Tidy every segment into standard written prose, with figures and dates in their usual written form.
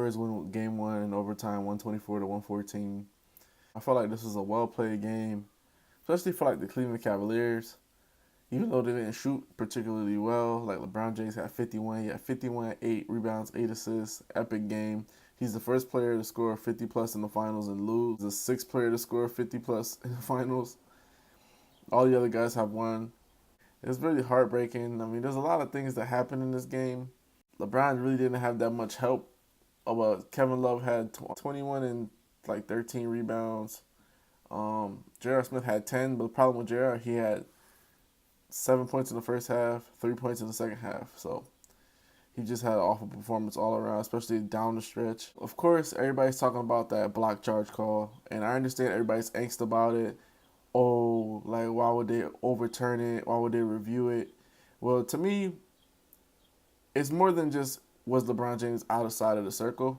Warriors win game one in overtime, 124-114. I felt like this was a well-played game, especially for like the Cleveland Cavaliers. Even though they didn't shoot particularly well, like LeBron James had 51. He had 51, 8 rebounds, 8 assists. Epic game. He's the first player to score 50 plus in the finals and lose. The sixth player to score 50 plus in the finals. All the other guys have won. It's really heartbreaking. I mean, there's a lot of things that happened in this game. LeBron really didn't have that much help. But Kevin Love had 21 and like 13 rebounds. J.R. Smith had 10, but the problem with J.R., he had 7 points in the first half, 3 points in the second half. So he just had an awful performance all around, especially down the stretch. Of course, everybody's talking about that block charge call, and I understand everybody's angst about it. Oh, like, why would they overturn it? Why would they review it? Well, to me, it's more than just was LeBron James outside of the circle.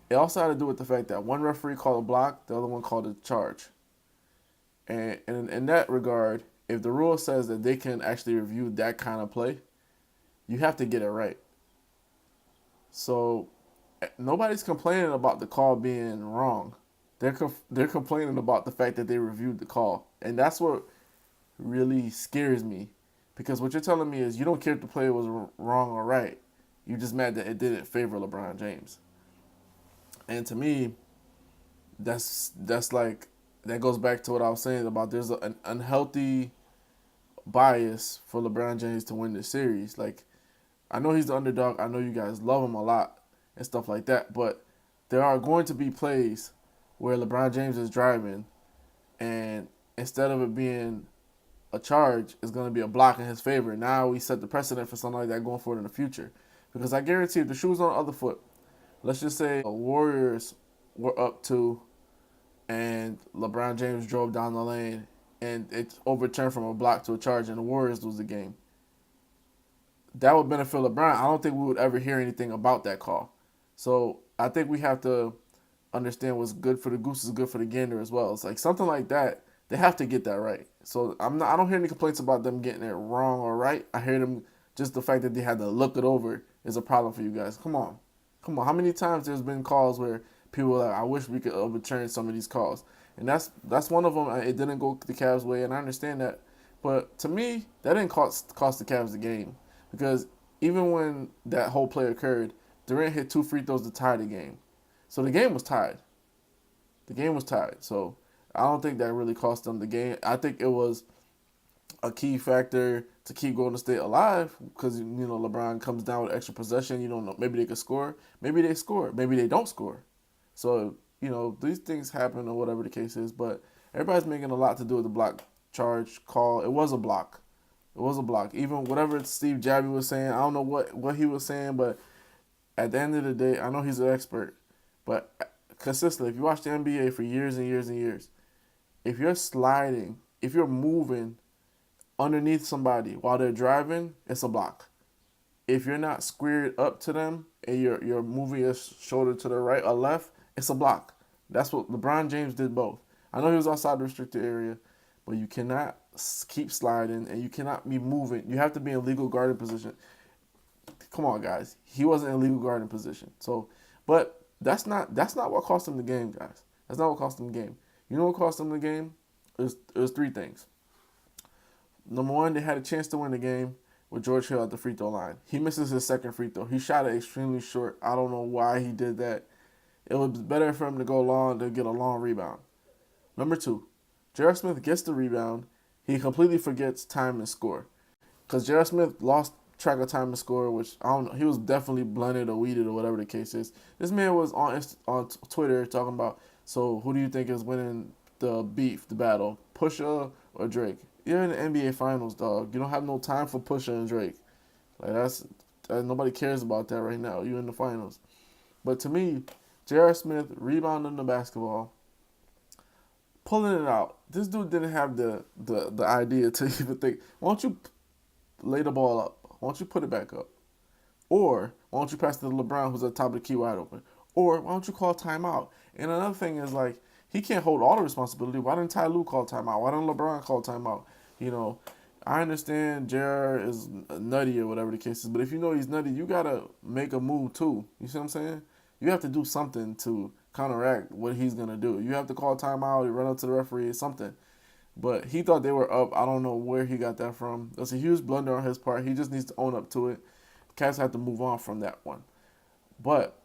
It also had to do with the fact that one referee called a block, the other one called a charge. And in that regard, if the rule says that they can actually review that kind of play, you have to get it right. So nobody's complaining about the call being wrong. They're complaining about the fact that they reviewed the call, and that's what really scares me, because what you're telling me is you don't care if the play was wrong or right. You're just mad that it didn't favor LeBron James. And to me, that's like that goes back to what I was saying about there's an unhealthy bias for LeBron James to win this series. Like, I know he's the underdog. I know you guys love him a lot and stuff like that, but there are going to be plays where LeBron James is driving, and instead of it being a charge, it's going to be a block in his favor. Now we set the precedent for something like that going forward in the future. Because I guarantee if the shoe was on the other foot, let's just say the Warriors were up 2 and LeBron James drove down the lane and it's overturned from a block to a charge and the Warriors lose the game. That would benefit LeBron. I don't think we would ever hear anything about that call. So I think we have to understand what's good for the goose is good for the gander as well. It's like something like that. They have to get that right. So I don't hear any complaints about them getting it wrong or right. I hear them just the fact that they had to look it over is a problem for you guys. Come on. How many times there's been calls where people are like, I wish we could overturn some of these calls. And that's one of them. It didn't go the Cavs' way, and I understand that. But to me, that didn't cost the Cavs the game. Because even when that whole play occurred, Durant hit 2 free throws to tie the game. So the game was tied. So I don't think that really cost them the game. I think it was a key factor to keep Golden State alive because, LeBron comes down with extra possession. You don't know. Maybe they could score. Maybe they score. Maybe they don't score. So, these things happen or whatever the case is. But everybody's making a lot to do with the block charge call. It was a block. Even whatever Steve Jabby was saying, I don't know what he was saying, but at the end of the day, I know he's an expert. But consistently, if you watch the NBA for years and years and years, if you're sliding, if you're moving underneath somebody while they're driving, it's a block. If you're not squared up to them and you're moving your shoulder to the right or left, it's a block. That's what LeBron James did both. I know he was outside the restricted area, but you cannot keep sliding and you cannot be moving. You have to be in legal guarding position. Come on, guys. He wasn't in legal guarding position. So, but that's not what cost him the game, guys. That's not what cost him the game. You know what cost them the game? It was 3 things. Number 1, they had a chance to win the game with George Hill at the free throw line. He misses his second free throw. He shot it extremely short. I don't know why he did that. It was better for him to go long to get a long rebound. Number 2, J.R. Smith gets the rebound. He completely forgets time and score. Because J.R. Smith lost track of time and score, which I don't know. He was definitely blended or weeded or whatever the case is. This man was on Twitter talking about, so who do you think is winning the battle, Pusha or Drake? You're in the NBA Finals, dog. You don't have no time for Pusha and Drake. Like nobody cares about that right now. You're in the finals. But to me, J.R. Smith rebounding the basketball, pulling it out. This dude didn't have the idea to even think, why don't you lay the ball up? Why don't you put it back up? Or why don't you pass it to LeBron, who's at the top of the key wide open? Or why don't you call timeout? And another thing is, like, he can't hold all the responsibility. Why didn't Ty Lue call timeout? Why didn't LeBron call timeout? I understand JR is nutty or whatever the case is, but if you know he's nutty, you got to make a move too. You see what I'm saying? you have to do something to counteract what he's gonna do. You have to call timeout, run up to the referee, something. But he thought they were up. I don't know where he got that from. That's a huge blunder on his part. He just needs to own up to it. Cavs have to move on from that one. But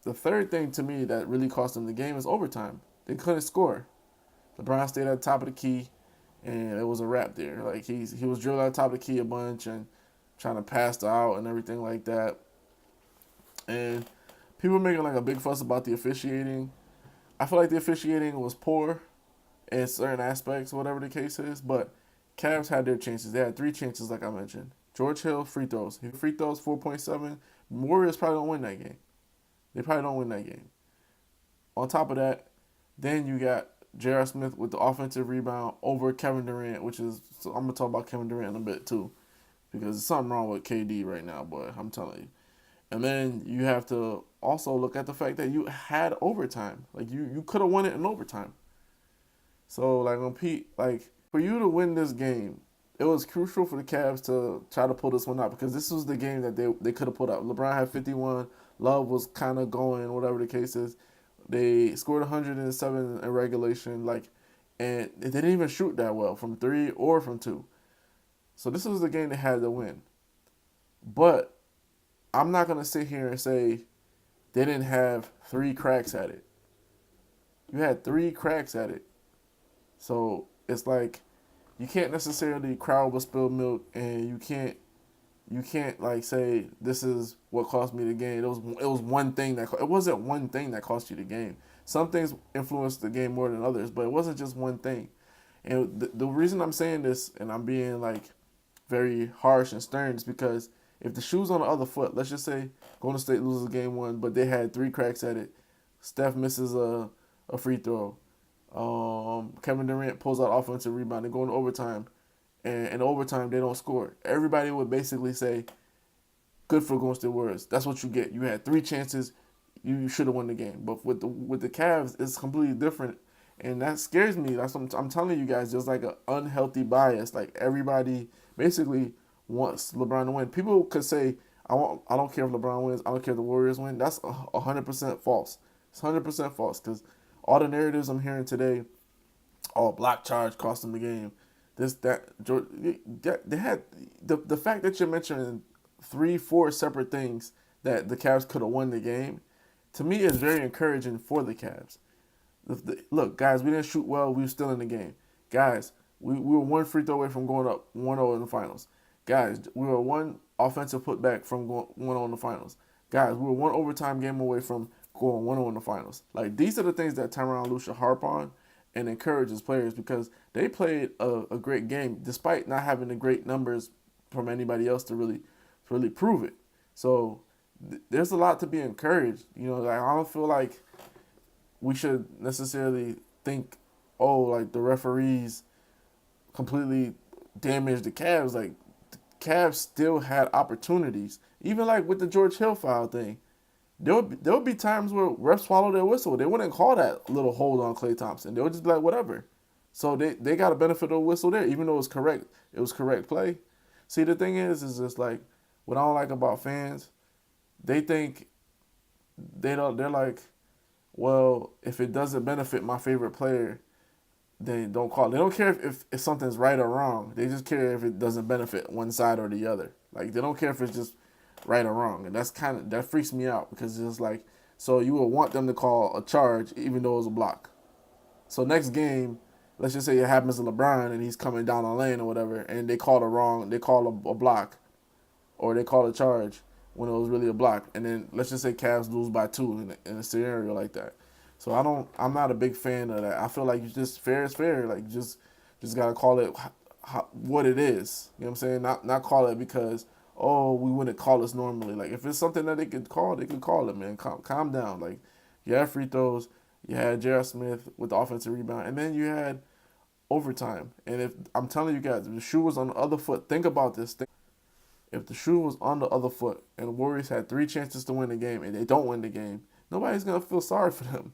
the third thing to me that really cost them the game is overtime. They couldn't score. LeBron stayed at the top of the key, and it was a wrap there. Like he was drilled at the top of the key a bunch and trying to pass out and everything like that. And people making like a big fuss about the officiating. I feel like the officiating was poor in certain aspects, whatever the case is. But Cavs had their chances. They had 3 chances, like I mentioned. George Hill, free throws. He free throws 4.7. Warriors probably don't win that game. They probably don't win that game. On top of that, then you got J.R. Smith with the offensive rebound over Kevin Durant, which is, so I'm going to talk about Kevin Durant in a bit too, because there's something wrong with KD right now, boy, I'm telling you. And then you have to also look at the fact that you had overtime. Like, you could have won it in overtime. So, like, when Pete, like, for you to win this game, it was crucial for the Cavs to try to pull this one out, because this was the game that they could have put out. LeBron had 51. Love was kind of going, whatever the case is. They scored 107 in regulation, like, and they didn't even shoot that well from 3 or from 2. So this was the game they had to win. But I'm not going to sit here and say they didn't have 3 cracks at it. You had 3 cracks at it. So it's like you can't necessarily crowd with spilled milk, and you can't like say this is what cost me the game. It was one thing that it wasn't one thing that cost you the game. Some things influenced the game more than others, but it wasn't just one thing. And the reason I'm saying this and I'm being like very harsh and stern is because if the shoe's on the other foot, let's just say Golden State loses game 1, but they had 3 cracks at it. Steph misses a free throw. Kevin Durant pulls out offensive rebound. They go into overtime. And in overtime, they don't score. Everybody would basically say, good for Golden State Warriors. That's what you get. You had 3 chances. You should have won the game. But with the Cavs, it's completely different. And that scares me. That's what I'm telling you guys. There's like an unhealthy bias. Like, everybody basically wants LeBron to win. People could say, I don't care if LeBron wins. I don't care if the Warriors win. That's 100% false. It's 100% false, because all the narratives I'm hearing today, block charge cost them the game. This, that, they had the fact that you're mentioning 3-4 separate things that the Cavs could have won the game, to me is very encouraging for the Cavs. Look, guys, we didn't shoot well. We were still in the game. Guys, we were 1 free throw away from going up 1-0 in the finals. Guys, we were 1 offensive putback from going 1-0 in the finals. Guys, we were 1 overtime game away from going 1-0 in the finals. Like, these are the things that Tyronn Lue should harp on and encourage his players, because they played a great game despite not having the great numbers from anybody else to really prove it. So there's a lot to be encouraged. You know, like, I don't feel like we should necessarily think, oh, like the referees completely damaged the Cavs. Like, the Cavs still had opportunities. Even like with the George Hill foul thing, there would be times where refs swallow their whistle. They wouldn't call that little hold on Klay Thompson. They would just be like, whatever. So they got a benefit of the whistle there, even though it was correct. It was correct play. See, the thing is just like, what I don't like about fans, they think they're like, well, if it doesn't benefit my favorite player, they don't call it. They don't care if something's right or wrong. They just care if it doesn't benefit one side or the other. Like, they don't care if it's just right or wrong. And that freaks me out, because it's like, so you would want them to call a charge even though it was a block. So next game, let's just say it happens to LeBron and he's coming down the lane or whatever, and they call a block, or they call a charge when it was really a block. And then let's just say Cavs lose by 2 in a scenario like that. So I'm not a big fan of that. I feel like fair is fair. Like, just gotta call it what it is. You know what I'm saying? Not call it because, oh, we wouldn't call this normally. Like, if it's something that they could call it, man. Calm down. Like, you had free throws, you had J.R. Smith with the offensive rebound, and then you had overtime. And if I'm telling you guys, if the shoe was on the other foot, think about this. If the shoe was on the other foot and the Warriors had 3 chances to win the game and they don't win the game, nobody's gonna feel sorry for them.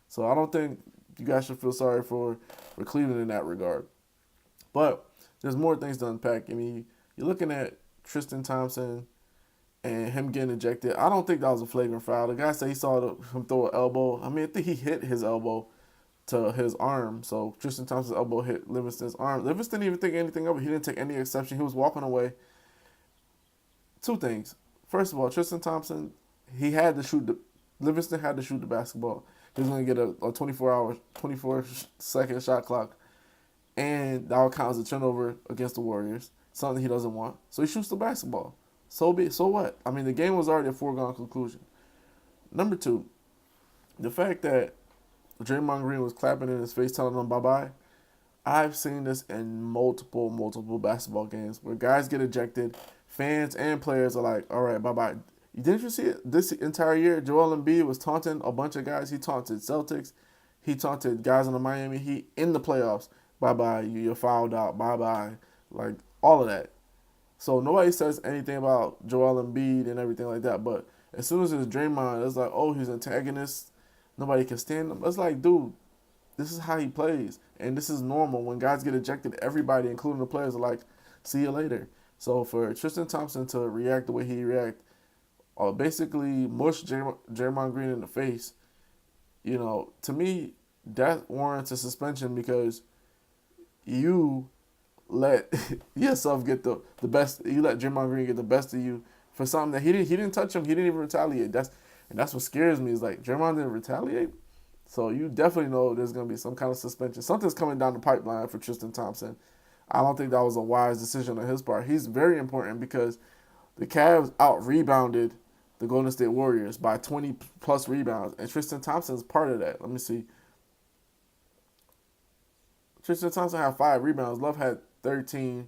So I don't think you guys should feel sorry for Cleveland in that regard. But there's more things to unpack. I mean, you're looking at Tristan Thompson. and him getting ejected. I don't think that was a flagrant foul. The guy said he saw him throw an elbow. I mean, I think he hit his elbow to his arm. So Tristan Thompson's elbow hit Livingston's arm. Livingston didn't even think anything of it. He didn't take any exception. He was walking away. Two things. First of all, Tristan Thompson, he had to shoot the Livingston had to shoot the basketball. He was going to get a 24-second shot clock, and that would count as a turnover against the Warriors, something he doesn't want. So he shoots the basketball. So what? I mean, the game was already a foregone conclusion. Number two, the fact that Draymond Green was clapping in his face, telling him bye-bye. I've seen this in multiple basketball games where guys get ejected, fans and players are like, all right, bye-bye. Didn't you see it? This entire year, Joel Embiid was taunting a bunch of guys. He taunted Celtics. He taunted guys in the Miami Heat in the playoffs. Bye-bye, you're fouled out. Bye-bye. Like, all of that. So nobody says anything about Joel Embiid and everything like that. But as soon as it's Draymond, it's like, oh, he's an antagonist. Nobody can stand him. It's like, dude, this is how he plays. And this is normal. When guys get ejected, everybody, including the players, are like, see you later. So for Tristan Thompson to react the way he reacted, basically mush Draymond Green in the face, to me, that warrants a suspension because you let yourself get the best. You let Draymond Green get the best of you for something that he didn't touch him. He didn't even retaliate. That's what scares me. Is like Draymond didn't retaliate. So you definitely know there's going to be some kind of suspension. Something's coming down the pipeline for Tristan Thompson. I don't think that was a wise decision on his part. He's very important because the Cavs out-rebounded the Golden State Warriors by 20-plus rebounds, and Tristan Thompson is part of that. Let me see. Tristan Thompson had 5 rebounds. Love had 13.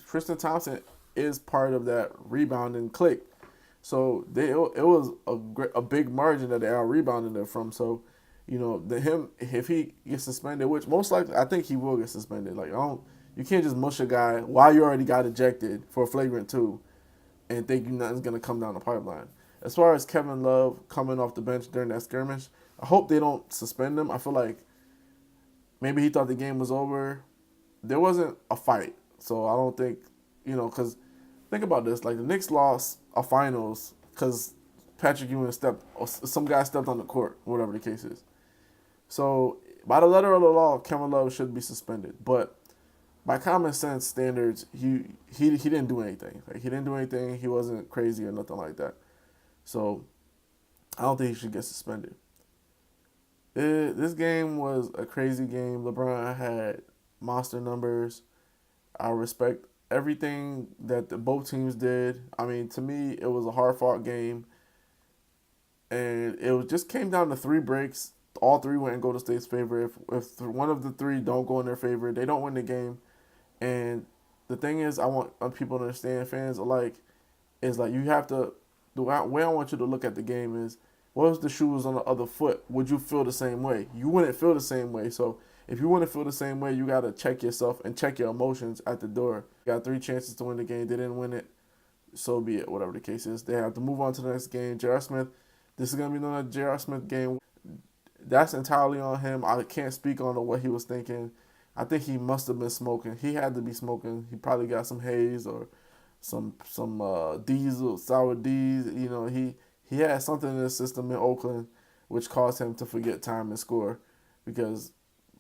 Tristan Thompson is part of that rebounding clique. So it was a big margin that they out-rebounded them from. So, if he gets suspended, which most likely I think he will get suspended. You can't just mush a guy while you already got ejected for a flagrant 2 and think nothing's going to come down the pipeline. As far as Kevin Love coming off the bench during that skirmish, I hope they don't suspend him. I feel like maybe he thought the game was over. There wasn't a fight. So I don't think, because think about this. Like the Knicks lost a finals because Patrick Ewing some guy stepped on the court, whatever the case is. So by the letter of the law, Kevin Love should be suspended. But by common sense standards, he didn't do anything. Like he didn't do anything. He wasn't crazy or nothing like that. So I don't think he should get suspended. This game was a crazy game. LeBron had monster numbers. I respect everything that both teams did. I mean, to me, it was a hard-fought game. And it just came down to 3 breaks. All 3 went in Golden State's favor. If one of the 3 don't go in their favor, they don't win the game. And the thing is, I want people to understand, fans alike, is like you have to, the way I want you to look at the game is, what if the shoe was on the other foot? Would you feel the same way? You wouldn't feel the same way. So if you want to feel the same way, you got to check yourself and check your emotions at the door. You got 3 chances to win the game. They didn't win it. So be it, whatever the case is. They have to move on to the next game. J.R. Smith, this is going to be another J.R. Smith game. That's entirely on him. I can't speak on what he was thinking. I think he must have been smoking. He had to be smoking. He probably got some haze or some diesel, sour D's. He had something in his system in Oakland which caused him to forget time and score because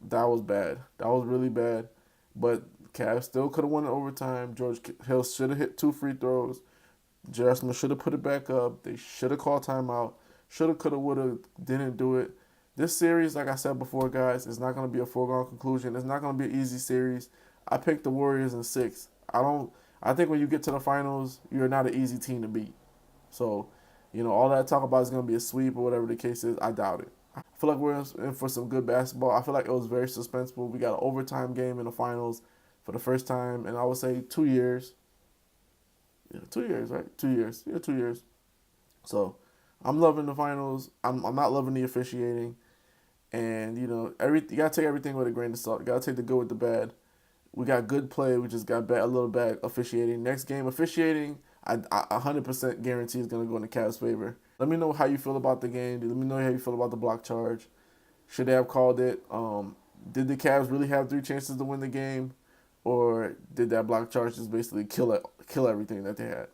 that was bad. That was really bad. But Cavs still could have won in overtime. George Hill should have hit 2 free throws. J.R. Smith should have put it back up. They should have called timeout. Shoulda, coulda, woulda, didn't do it. This series, like I said before, guys, is not going to be a foregone conclusion. It's not going to be an easy series. I picked the Warriors in 6. I think when you get to the finals, you're not an easy team to beat. So, all that talk about is going to be a sweep or whatever the case is, I doubt it. I feel like we're in for some good basketball. I feel like it was very suspenseful. We got an overtime game in the finals for the first time in, I would say, 2 years. Yeah, 2 years, right? 2 years. Yeah, 2 years. So, I'm loving the finals. I'm not loving the officiating. And, you got to take everything with a grain of salt. You got to take the good with the bad. We got good play. We just got a little bad officiating. Next game, officiating, I 100% guarantee is going to go in the Cavs' favor. Let me know how you feel about the game. Let me know how you feel about the block charge. Should they have called it? Did the Cavs really have 3 chances to win the game? Or did that block charge just basically kill everything that they had?